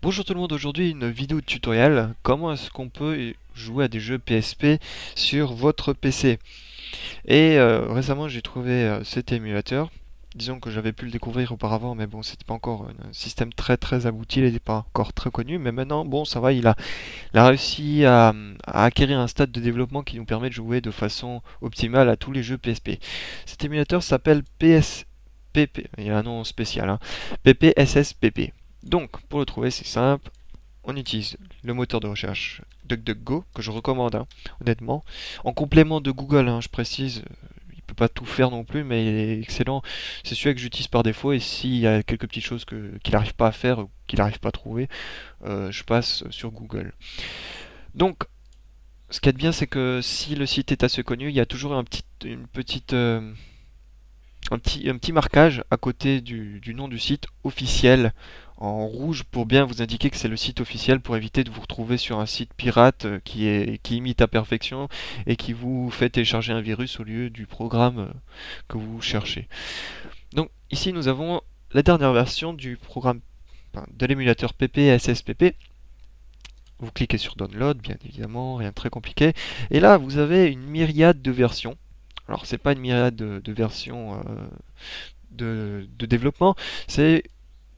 Bonjour tout le monde, aujourd'hui une vidéo tutoriel. Comment est-ce qu'on peut jouer à des jeux PSP sur votre PC? Et récemment j'ai trouvé cet émulateur. Disons que j'avais pu le découvrir auparavant, mais bon, c'était pas encore un système très abouti, il n'était pas encore très connu. Mais maintenant, bon, ça va, il a réussi à acquérir un stade de développement qui nous permet de jouer de façon optimale à tous les jeux PSP. Cet émulateur s'appelle PSPP, il y a un nom spécial, hein, PPSSPP. Donc, pour le trouver, c'est simple. On utilise le moteur de recherche DuckDuckGo, que je recommande, hein, honnêtement. En complément de Google, hein, je précise, il peut pas tout faire non plus, mais il est excellent. C'est celui que j'utilise par défaut, et s'il y a quelques petites choses qu'il n'arrive pas à faire, ou qu'il n'arrive pas à trouver, je passe sur Google. Donc, ce qui est bien, c'est que si le site est assez connu, il y a toujours un petit marquage à côté du nom du site officiel en rouge pour bien vous indiquer que c'est le site officiel pour éviter de vous retrouver sur un site pirate qui imite à perfection et qui vous fait télécharger un virus au lieu du programme que vous cherchez. Donc ici nous avons la dernière version du programme de l'émulateur PPSSPP. Vous cliquez sur Download, bien évidemment, rien de très compliqué. Et là, vous avez une myriade de versions. Alors, c'est pas une myriade de versions de développement, c'est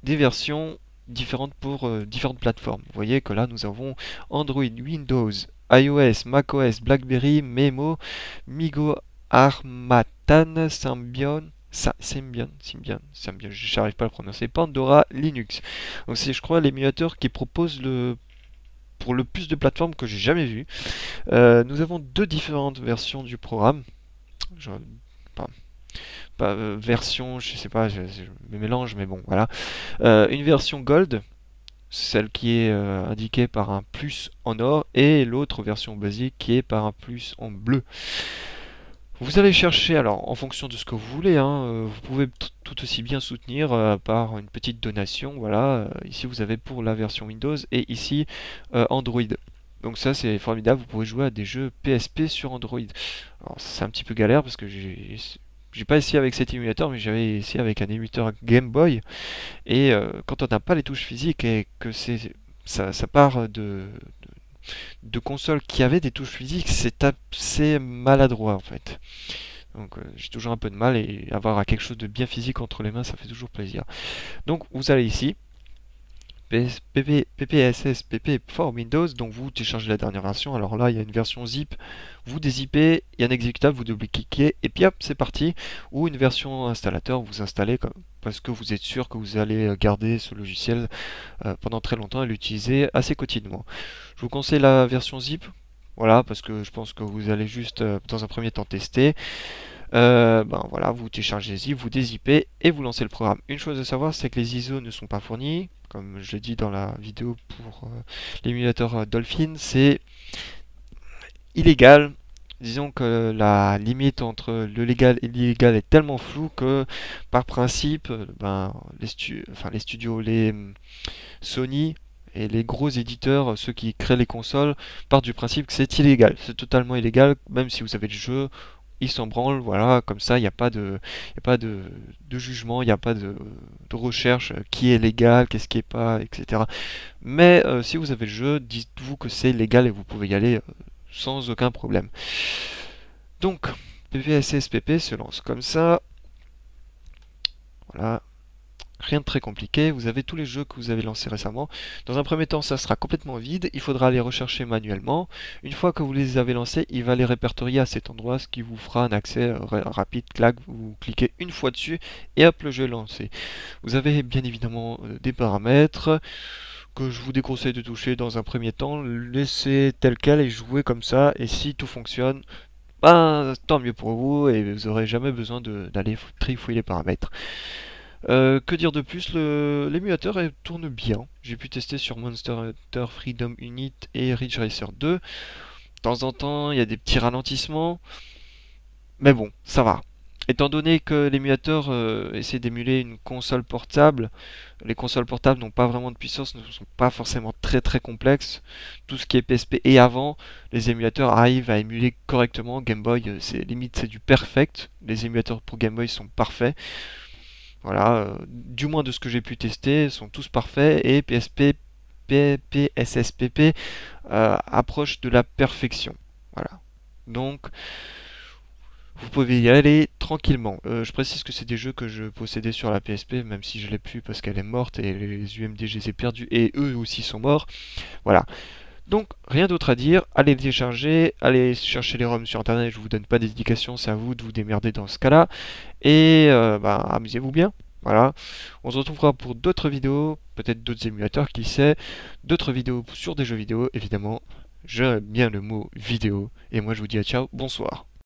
des versions différentes pour différentes plateformes. Vous voyez que là, nous avons Android, Windows, iOS, macOS, BlackBerry, Memo, Migo, Harmattan, Symbian, j'arrive pas à le prononcer, Pandora, Linux. Donc c'est, je crois, l'émulateur qui propose pour le plus de plateformes que j'ai jamais vu. Nous avons deux différentes versions du programme. Je, pas, version, je sais pas, je me mélange, mais bon, voilà. Une version Gold, celle qui est indiquée par un plus en or, et l'autre version basique qui est par un plus en bleu. Vous allez chercher, alors en fonction de ce que vous voulez, hein, vous pouvez tout aussi bien soutenir par une petite donation. Voilà, ici vous avez pour la version Windows et ici Android. Donc ça c'est formidable, vous pouvez jouer à des jeux PSP sur Android. Alors c'est un petit peu galère parce que j'ai pas essayé avec cet émulateur, mais j'avais essayé avec un émulateur Game Boy. Et quand on n'a pas les touches physiques et que ça part de consoles qui avaient des touches physiques, c'est assez maladroit en fait. Donc j'ai toujours un peu de mal et avoir quelque chose de bien physique entre les mains, ça fait toujours plaisir. Donc vous allez ici, PPSSPP for Windows, donc vous téléchargez la dernière version. Alors là, il y a une version zip, vous dézippez, il y a un exécutable, vous double-cliquez et puis hop, c'est parti. Ou une version installateur, vous installez parce que vous êtes sûr que vous allez garder ce logiciel pendant très longtemps et l'utiliser assez quotidiennement. Je vous conseille la version zip, voilà, parce que je pense que vous allez juste dans un premier temps tester. Ben voilà, vous téléchargez zip, vous dézippez et vous lancez le programme. Une chose à savoir, c'est que les ISO ne sont pas fournis, comme je l'ai dit dans la vidéo pour l'émulateur Dolphin, c'est illégal. Disons que la limite entre le légal et l'illégal est tellement floue que, par principe, ben, les studios, Sony et les gros éditeurs, ceux qui créent les consoles, partent du principe que c'est illégal. C'est totalement illégal, même si vous avez le jeu, ils s'en branlent, voilà, comme ça, il n'y a pas de jugement, il n'y a pas de recherche, qui est légal, qu'est-ce qui est pas, etc. Mais si vous avez le jeu, dites-vous que c'est légal et vous pouvez y aller sans aucun problème. Donc, PPSSPP se lance comme ça, voilà. Rien de très compliqué, vous avez tous les jeux que vous avez lancés récemment. Dans un premier temps, ça sera complètement vide, il faudra les rechercher manuellement. Une fois que vous les avez lancés, il va les répertorier à cet endroit, ce qui vous fera un accès rapide, clac, vous cliquez une fois dessus et hop, le jeu est lancé. Vous avez bien évidemment des paramètres que je vous déconseille de toucher dans un premier temps, laissez tel quel et jouez comme ça, et si tout fonctionne, ben, tant mieux pour vous et vous n'aurez jamais besoin d'aller trifouiller les paramètres. Que dire de plus, l'émulateur tourne bien. J'ai pu tester sur Monster Hunter Freedom Unit et Ridge Racer 2. De temps en temps, il y a des petits ralentissements. Mais bon, ça va. Étant donné que l'émulateur essaie d'émuler une console portable, les consoles portables n'ont pas vraiment de puissance, ne sont pas forcément très complexes. Tout ce qui est PSP et avant, les émulateurs arrivent à émuler correctement. Game Boy, c'est du perfect. Les émulateurs pour Game Boy sont parfaits. Voilà, du moins de ce que j'ai pu tester, sont tous parfaits et PSP PSSPP approche de la perfection. Voilà. Donc, vous pouvez y aller tranquillement. Je précise que c'est des jeux que je possédais sur la PSP, même si je l'ai plus parce qu'elle est morte et les UMD je les ai perdus et eux aussi sont morts. Voilà. Donc, rien d'autre à dire. Allez télécharger, allez chercher les ROM sur internet. Je vous donne pas d'éducation, c'est à vous de vous démerder dans ce cas-là. Et amusez-vous bien. Voilà. On se retrouvera pour d'autres vidéos, peut-être d'autres émulateurs, qui sait. D'autres vidéos sur des jeux vidéo, évidemment. J'aime bien le mot vidéo. Et moi, je vous dis à ciao, bonsoir.